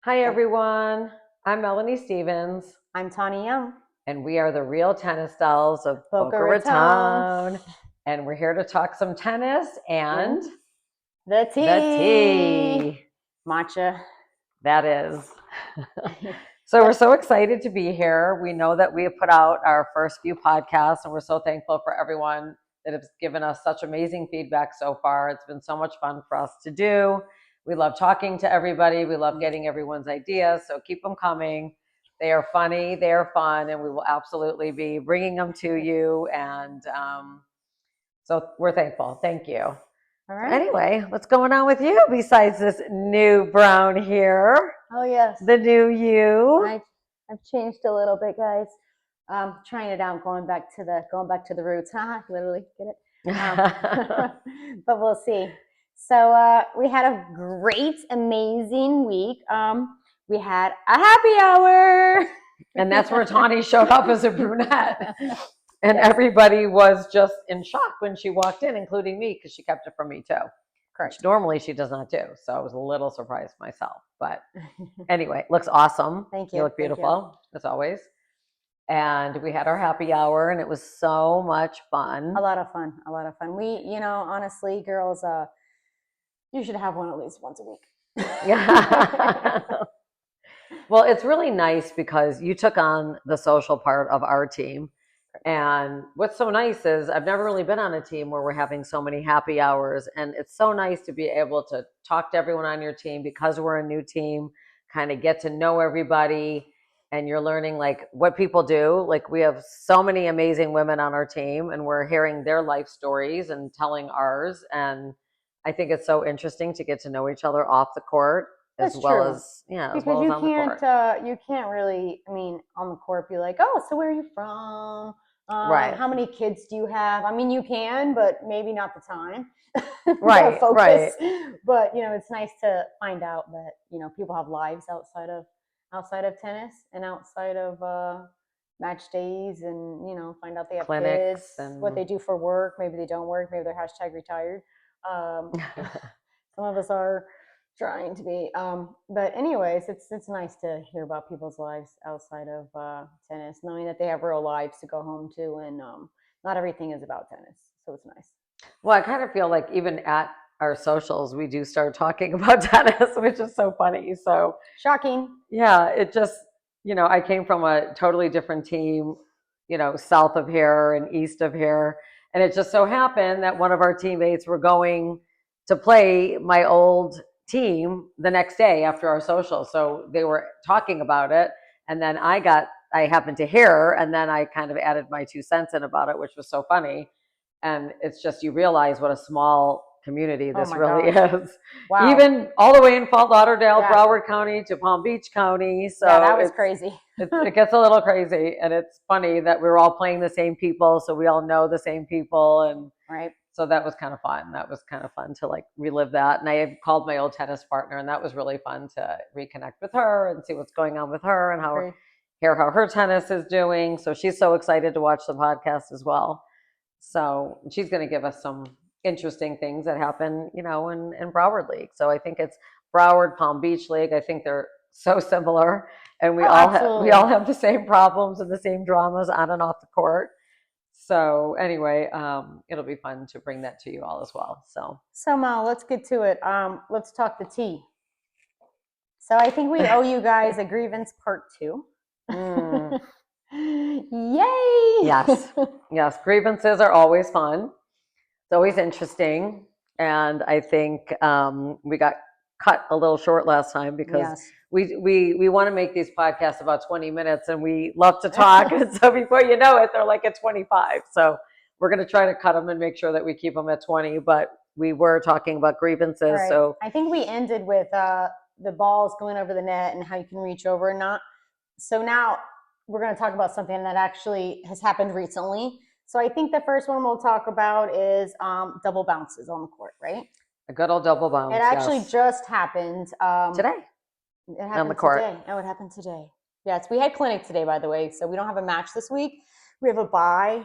Hi, everyone. I'm Melanie Stevens, I'm Tawny Young. and we are the Real Tennis Dolls of Boca Boca Raton. Raton. And we're here to talk some tennis and The the tea. tea. Matcha. That is. So we're so excited to be here. We know that we have put out our first few podcasts, and we're so thankful for everyone that has given us such amazing feedback so far. It's been so much fun for us to do. We love talking to everybody. We love getting everyone's ideas. So keep them coming. They are funny, they are fun, and we will absolutely be bringing them to you. And so we're thankful. Thank you. All right. Anyway, what's going on with you besides this new brown here? Oh yes. The new you. I've changed a little bit, guys. Trying it out, going back to the roots. Literally, get it? But we'll see. So we had a great, amazing week. We had a happy hour. And that's where Tawny showed up as a brunette. And Yes. everybody was just in shock when she walked in, including me, because she kept it from me too. Correct. Which normally she does not do. So I was a little surprised myself. But anyway, looks awesome. Thank you. You look beautiful, as always. And we had our happy hour, and it was so much fun. A lot of fun. A lot of fun. We, honestly, girls, you should have one at least once a week. Yeah. Well, it's really nice because you took on the social part of our team. And what's so nice is I've never really been on a team where we're having so many happy hours. And it's so nice to be able to talk to everyone on your team because we're a new team, kind of get to know everybody. And you're learning like what people do. Like we have so many amazing women on our team, and we're hearing their life stories and telling ours. And I think it's so interesting to get to know each other off the court. That's as well true. as as Because well as on the court. you can't really, on the court be like, oh, so where are you from? Right. How many kids do you have? I mean, you can, but maybe not the time. Right, Focus. right. But it's nice to find out that people have lives outside of tennis and outside of match days, and find out they have Clinics kids, and what they do for work. Maybe they don't work. Maybe they're hashtag retired. Some of us are trying to be. But anyways, it's nice to hear about people's lives outside of tennis, knowing that they have real lives to go home to, and not everything is about tennis. So it's nice. Well, I kind of feel like even at our socials, we do start talking about tennis, which is so funny. So Shocking. yeah, it just, I came from a totally different team, south of here and east of here. And it just so happened that one of our teammates were going to play my old team the next day after our social. So they were talking about it. And then I happened to hear, and then I kind of added my 2 cents in about it, which was so funny. And it's just, you realize what a small community this really is. Wow. Even all the way in Fort Lauderdale, Yeah. Broward County to Palm Beach County. So yeah, that was crazy. it gets a little crazy, and it's funny that we're all playing the same people, so we all know the same people, and Right. so that was kind of fun. That was kind of fun to like relive that. And I called my old tennis partner, and that was really fun to reconnect with her and see what's going on with her and hear how her tennis is doing. So she's so excited to watch the podcast as well. So she's going to give us some interesting things that happen, in Broward League. So I think it's Broward Palm Beach League. I think they're so similar, and we all have the same problems and the same dramas on and off the court. So anyway, it'll be fun to bring that to you all as well. So Mel, let's get to it. Let's talk the tea. So I think we owe you guys a grievance part 2. Yay! Yes. Grievances are always fun. It's always interesting. And I think we got cut a little short last time because we want to make these podcasts about 20 minutes, and we love to talk. And so before you know it, they're like at 25. So we're going to try to cut them and make sure that we keep them at 20. But we were talking about grievances. Right. So I think we ended with the balls going over the net and how you can reach over and not. So now we're going to talk about something that actually has happened recently. So I think the first one we'll talk about is double bounces on the court, right? A good old double bounce. It actually just happened today. It happened on the court. Today. Oh, it happened today. Yes, we had clinic today, by the way. So we don't have a match this week. We have a bye.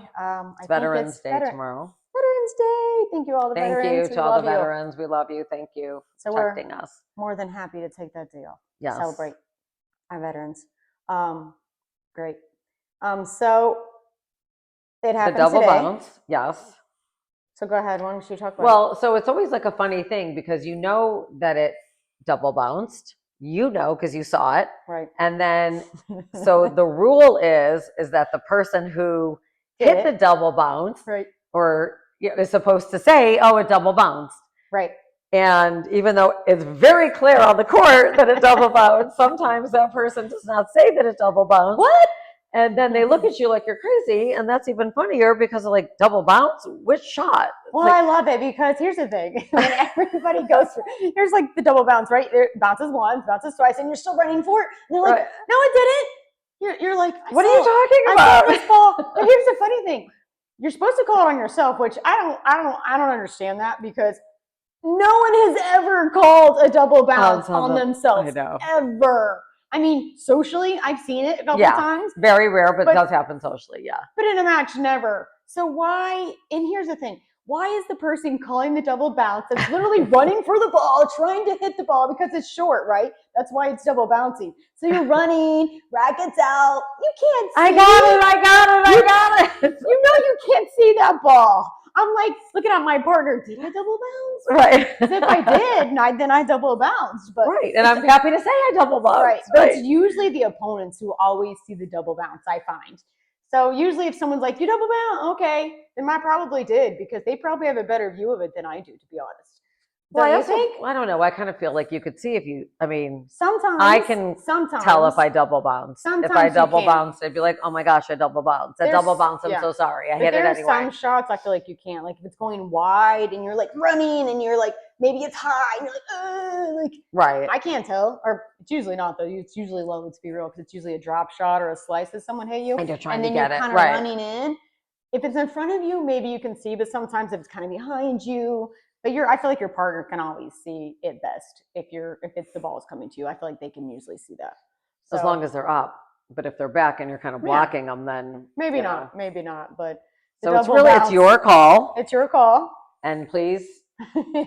It's Veterans Day tomorrow. Veterans Day. Thank you, all the veterans. Thank you to all the veterans. We love you. Thank you for protecting us. More than happy to take that day off. Yes. Celebrate our veterans. Great. So it happened The double today. bounce, yes. So go ahead. Why don't you talk about it? Well, so it's always like a funny thing because you know that it double bounced. You know because you saw it. Right. And then, so the rule is that the person who hit the double bounce, right, or is supposed to say, "Oh, it double bounced." Right. And even though it's very clear on the court that it double bounced, sometimes that person does not say that it double bounced. What? And then they look at you like you're crazy, and that's even funnier because of like double bounce. Which shot? Well, I love it because here's the thing: when everybody goes through, here's like the double bounce, right? There bounces once, bounces twice, and you're still running for it. And they're like, Right. "No, it didn't." You're like, "What are you talking about?" I saw this ball. But here's the funny thing: you're supposed to call it on yourself, which I don't understand that because no one has ever called a double bounce on themselves. I know. Ever. I mean, socially, I've seen it a couple times. Very rare, but it does happen socially, yeah. But in a match, never. So why, and here's the thing, why is the person calling the double bounce that's literally running for the ball, trying to hit the ball because it's short, right? That's why it's double bouncing. So you're running, rackets out, you can't see. I got it. You know you can't see that ball. I'm like looking at my partner, did I double bounce? Right. If I did, then I double bounced. But right, and I'm happy to say I double bounced. Right, but it's usually the opponents who always see the double bounce, I find. So usually if someone's like, you double bounce, okay, then I probably did because they probably have a better view of it than I do, to be honest. Well, I don't know. I kind of feel like you could see if you, sometimes I can tell if I double bounce. If I double bounce, I'd be like, oh my gosh, I double bounce. I double bounce, I'm so sorry. I hit it anyway. There's some shots I feel like you can't. Like if it's going wide and you're like running and you're like, maybe it's high and you're like, right. I can't tell. Or it's usually not though. It's usually low, let's be real, because it's usually a drop shot or a slice that someone hit you. And you're trying to get it. And then you're kind of running in. If it's in front of you, maybe you can see, but sometimes if it's kind of behind you, but I feel like your partner can always see it best if it's the ball is coming to you. I feel like they can usually see that. So, as long as they're up. But if they're back and you're kind of blocking them, then maybe not. But so it's your call. It's your call. And please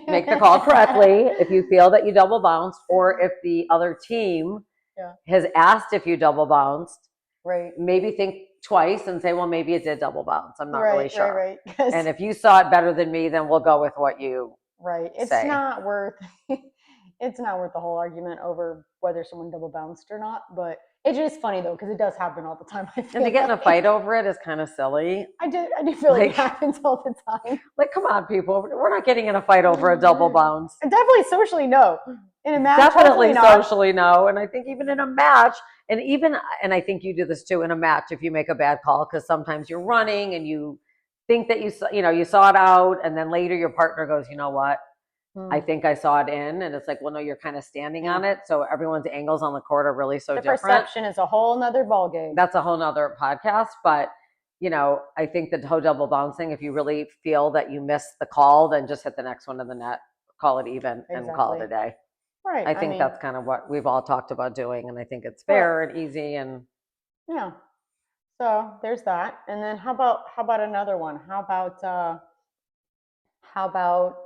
make the call correctly if you feel that you double bounced, or if the other team has asked if you double bounced. Right. Maybe think twice and say, well, maybe it did double bounce. I'm not really sure. Right. And if you saw it better than me, then we'll go with what you It's say. not worth it's not worth the whole argument over whether someone double bounced or not. But it's just funny though, because it does happen all the time. And to get in a fight over it is kind of silly. I do feel like it happens all the time. Like, come on, people. We're not getting in a fight over a double bounce. Definitely socially, no. In a match, definitely socially, no. And I think even in a match, and I think you do this too in a match if you make a bad call, because sometimes you're running and you think that you saw it out, and then later your partner goes, you know what? I think I saw it in, and it's like, well, no, you're kind of standing on it. So everyone's angles on the court are really so different. The perception is a whole nother ballgame. That's a whole nother podcast. But, I think the toe double bouncing, if you really feel that you missed the call, then just hit the next one in the net, call it even, and call it a day. Right. I think that's kind of what we've all talked about doing. And I think it's fair and easy. And yeah. So there's that. And then how about another one? How about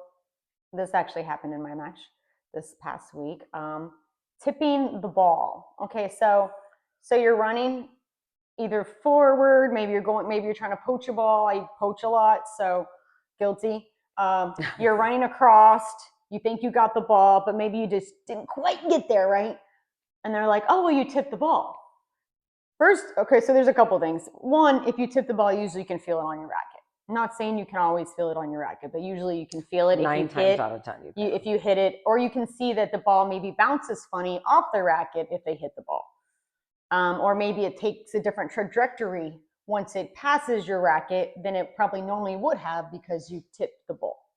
this actually happened in my match this past week. Tipping the ball. Okay, so you're running either forward, maybe you're trying to poach a ball. I poach a lot, so guilty. You're running across, you think you got the ball, but maybe you just didn't quite get there, right? And they're like, oh, well, you tipped the ball. First, okay, so there's a couple things. One, if you tip the ball, usually you can feel it on your racket. I'm not saying you can always feel it on your racket, but usually you can feel it. 9 times out of 10 you can. If you hit it, or you can see that the ball maybe bounces funny off the racket if they hit the ball. Or maybe it takes a different trajectory once it passes your racket than it probably normally would have because you tipped the ball.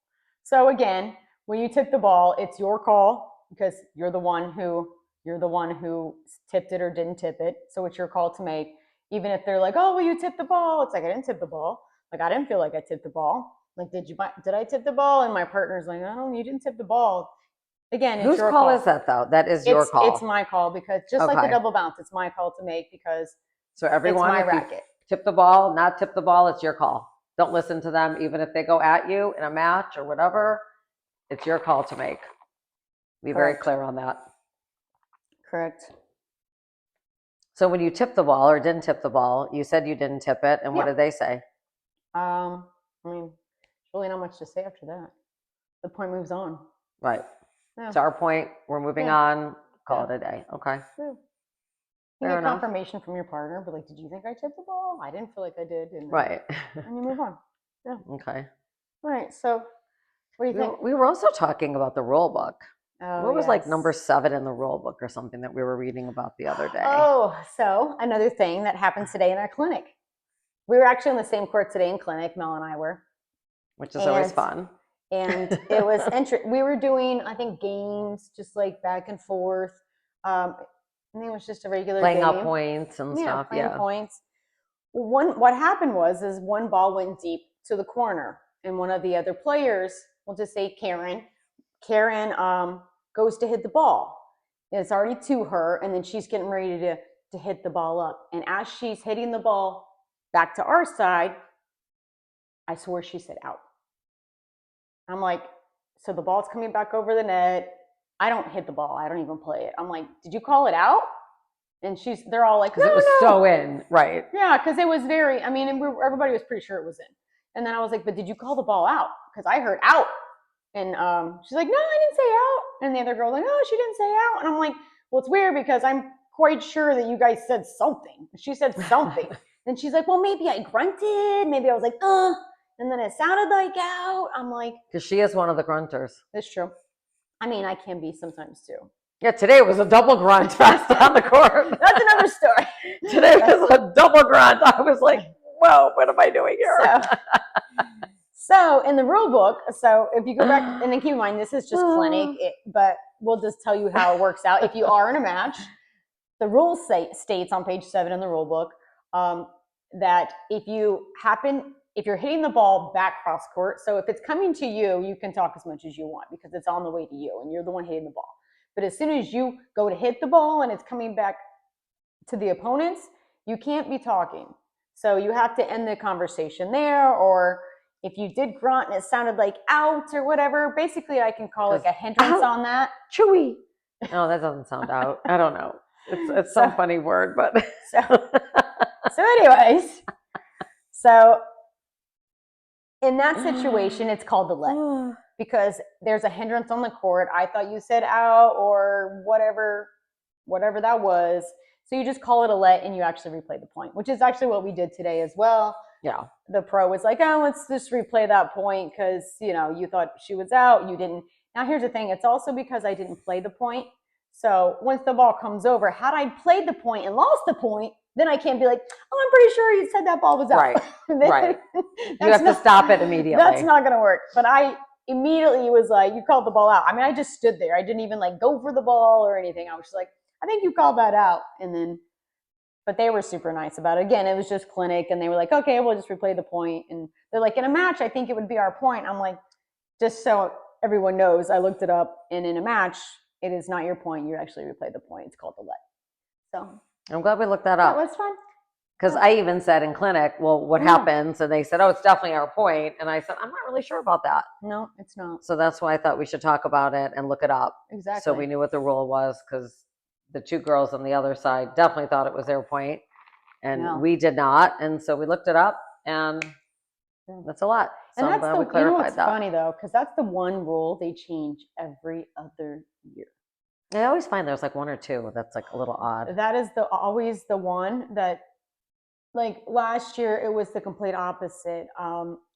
So again, when you tip the ball, it's your call because you're the one who tipped it or didn't tip it. So it's your call to make. Even if they're like, oh, well, you tipped the ball. It's like, I didn't tip the ball. Like, I didn't feel like I tipped the ball. Like, did I tip the ball? And my partner's like, no, you didn't tip the ball. Again, it's your call. Whose call is that, though? That is your call. It's my call because just like the double bounce, it's my call to make because so everyone, it's my racket. Tip the ball, not tip the ball, it's your call. Don't listen to them, even if they go at you in a match or whatever. It's your call to make. Be very clear on that. Correct. So when you tipped the ball or didn't tip the ball, you said you didn't tip it, and what did they say? I mean, really not much to say after that. The point moves on. Right. Yeah. It's our point. We're moving on. Call it a day. Okay. Yeah. You get confirmation from your partner, but like, did you think I tipped the ball? I didn't feel like I did. And right. And you move on. Yeah. Okay. All right. So, what do you think? We were also talking about the rule book. Oh, what was like number 7 in the rule book or something that we were reading about the other day? Oh, so another thing that happened today in our clinic. We were actually in the same court today in clinic, Mel and I were. Which is always fun. And it was we were doing, I think, games, just like back and forth. I think it was just a regular playing game. Out points and stuff. Playing points. What happened was one ball went deep to the corner, and one of the other players, we'll just say Karen, goes to hit the ball. It's already to her, and then she's getting ready to hit the ball up. And as she's hitting the ball back to our side, I swear she said out. I'm like, so the ball's coming back over the net. I don't hit the ball. I don't even play it. I'm like, did you call it out? And they're all like, no, it was so in, right? Yeah, because it was very, I mean, and everybody was pretty sure it was in. And then I was like, but did you call the ball out? Because I heard out. And she's like, no, I didn't say out. And the other girl's like, oh, she didn't say out. And I'm like, well, it's weird because I'm quite sure that you guys said something. She said something. And she's like, well, maybe I grunted. Maybe I was like, and then it sounded like out. I'm like, because she is one of the grunters. That's true. I mean, I can be sometimes too. Yeah, today was a double grunt fest on the court. That's another story. Today was a double grunt. I was like, whoa, what am I doing here? So in the rule book, so if you go back, and then keep in mind, this is just clinic, but we'll just tell you how it works out. If you are in a match, the rule states on page 7 in the rule book that if you're hitting the ball back cross court, so if it's coming to you, you can talk as much as you want because it's on the way to you and you're the one hitting the ball. But as soon as you go to hit the ball and it's coming back to the opponents, you can't be talking. So you have to end the conversation there, or if you did grunt and it sounded like out or whatever, basically I can call like a hindrance on that. Chewy. No, that doesn't sound out. I don't know. It's some funny word, but. So anyways, so in that situation, it's called the let because there's a hindrance on the court. I thought you said out or whatever that was. So you just call it a let and you actually replay the point, which is actually what we did today as well. Yeah. The pro was like, oh, let's just replay that point because, you thought she was out. You didn't. Now, here's the thing. It's also because I didn't play the point. So once the ball comes over, had I played the point and lost the point, then I can't be like, oh, I'm pretty sure you said that ball was out. Right. Right. You have to stop it immediately. That's not going to work. But I immediately was like, you called the ball out. I mean, I just stood there. I didn't even like go for the ball or anything. I was just like, I think you called that out. And then, but they were super nice about it. Again, it was just clinic and they were like, okay, we'll just replay the point. And they're like, in a match, I think it would be our point. I'm like, just so everyone knows, I looked it up and in a match, it is not your point. You actually replay the point. It's called the let. So I'm glad we looked that up. That was fun. Because I even said in clinic, well, what happens? And they said, oh, it's definitely our point. And I said, I'm not really sure about that. No, it's not. So that's why I thought we should talk about it and look it up. Exactly. So we knew what the rule was because the two girls on the other side definitely thought it was their point. And we did not. And so we looked it up and that's a lot. So and I'm glad we clarified what's that. Funny though, because that's the one rule they change every other year. I always find there's like one or two that's like a little odd. That is always the one that, like last year, it was the complete opposite.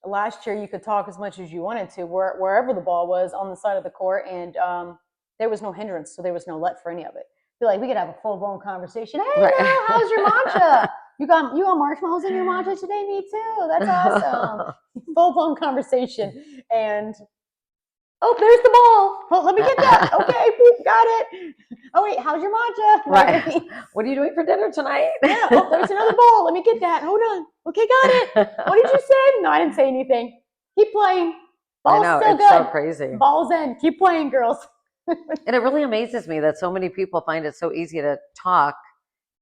Last year, you could talk as much as you wanted to wherever the ball was on the side of the court, and there was no hindrance, so there was no let for any of it. Feel like we could have a full-blown conversation. Hey, Mel, how's your matcha? You got marshmallows in your matcha today? Me too. That's awesome. Full-blown conversation, and oh, there's the ball. Oh, let me get that. Okay, got it. Oh, wait, how's your matcha? Right. What are you doing for dinner tonight? Yeah, oh, there's another ball. Let me get that. Hold on. Okay, got it. What did you say? No, I didn't say anything. Keep playing. Ball's still good. So crazy. Ball's in. Keep playing, girls. And it really amazes me that so many people find it so easy to talk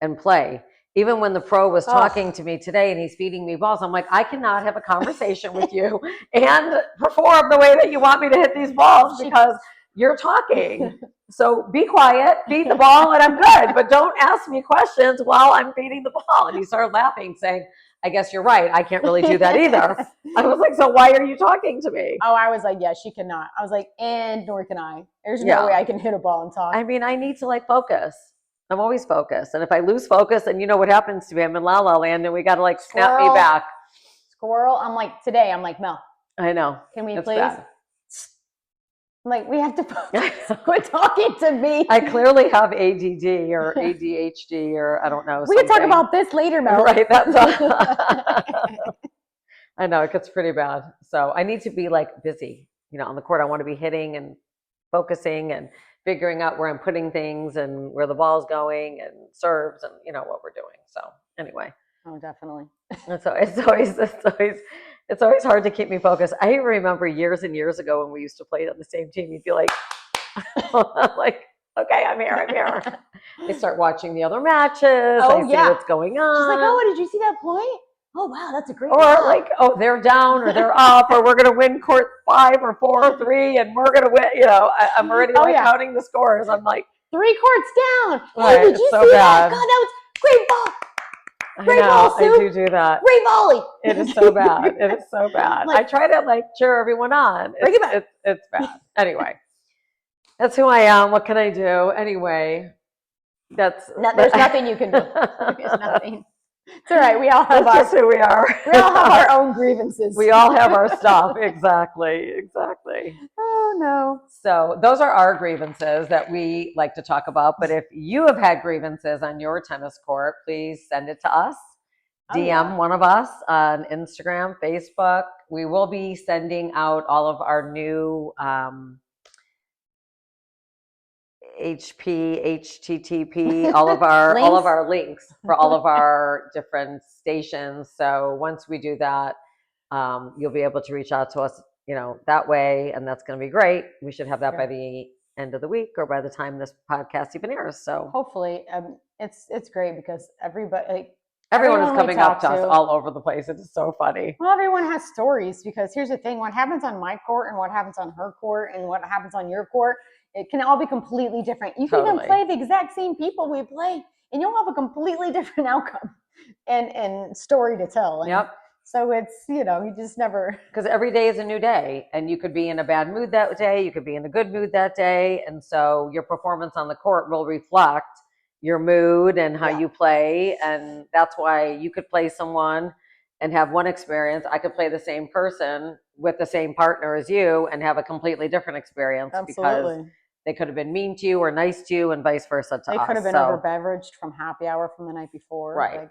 and play. Even when the pro was talking to me today and he's feeding me balls, I'm like, I cannot have a conversation with you and perform the way that you want me to hit these balls because you're talking. So be quiet, beat the ball, and I'm good. But don't ask me questions while I'm beating the ball. And he started laughing, saying, I guess you're right. I can't really do that either. I was like, so why are you talking to me? Oh, I was like, yeah, she cannot. I was like, and nor can I. There's no way I can hit a ball and talk. I mean, I need to like focus. I'm always focused. And if I lose focus, then you know what happens to me. I'm in la la land and we got to like snap me back. Squirrel. I'm like, today, I'm like, Mel. I know. Can we please? Bad. I'm like, we have to focus. Quit talking to me. I clearly have ADD or ADHD or I don't know. We can talk about this later, Mel. Right. That's all. I know it gets pretty bad. So I need to be like busy, you know, on the court. I want to be hitting and focusing and figuring out where I'm putting things and where the ball's going and serves and you know what we're doing. So anyway. Oh, definitely. It's always hard to keep me focused. I remember years and years ago when we used to play on the same team, you'd be like, like, okay, I'm here. I start watching the other matches. I see what's going on. She's like, oh, did you see that point? Oh, wow, that's a great Or job. like, oh, they're down or they're up or we're going to win court 5 or 4 or 3 and we're going to win. You know, I'm already counting the scores. I'm like 3 courts down. Right, Hey, did you see that? God, that was great ball. Great ball, Sue. I do that. Great volley. It is so bad. It is so bad. I try to like cheer everyone on. It's bad. Anyway, that's who I am. What can I do? Anyway, there's nothing you can do. There's nothing. It's all right. We all have that's just who we are. We all have our own grievances. We all have our stuff. Exactly. Oh no. So those are our grievances that we like to talk about. But if you have had grievances on your tennis court, please send it to us. DM one of us on Instagram, Facebook. We will be sending out all of our new HTTP, all of our links for all of our different stations. So once we do that, you'll be able to reach out to us, you know, that way, and that's going to be great. We should have that by the end of the week or by the time this podcast even airs. So hopefully, it's great because everyone is coming up to us all over the place. It is so funny. Well, everyone has stories because here's the thing: what happens on my court and what happens on her court and what happens on your court, it can all be completely different. You can even play the exact same people we play, and you'll have a completely different outcome and story to tell. And so it's, you know, you just never. Because every day is a new day, and you could be in a bad mood that day, you could be in a good mood that day, and so your performance on the court will reflect your mood and how you play, and that's why you could play someone and have one experience. I could play the same person with the same partner as you and have a completely different experience. Absolutely. Because they could have been mean to you or nice to you and vice versa to us. They could have been over beveraged from happy hour from the night before. Right. Like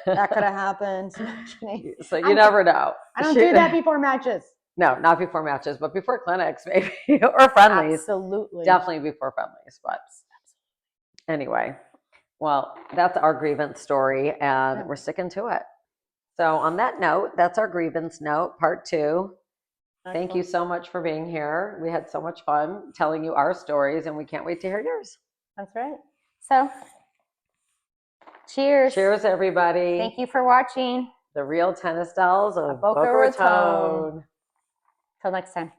that could have happened. So you never know. I don't do that before matches. No, not before matches, but before clinics maybe or friendlies. Absolutely. Definitely before friendlies, but anyway, well, that's our grievance story and we're sticking to it. So on that note, that's our grievance note, part 2. Thank you so much for being here. We had so much fun telling you our stories and we can't wait to hear yours. That's right. So, cheers. Cheers, everybody. Thank you for watching. The Real Tennis Dolls of Boca Raton. Till next time.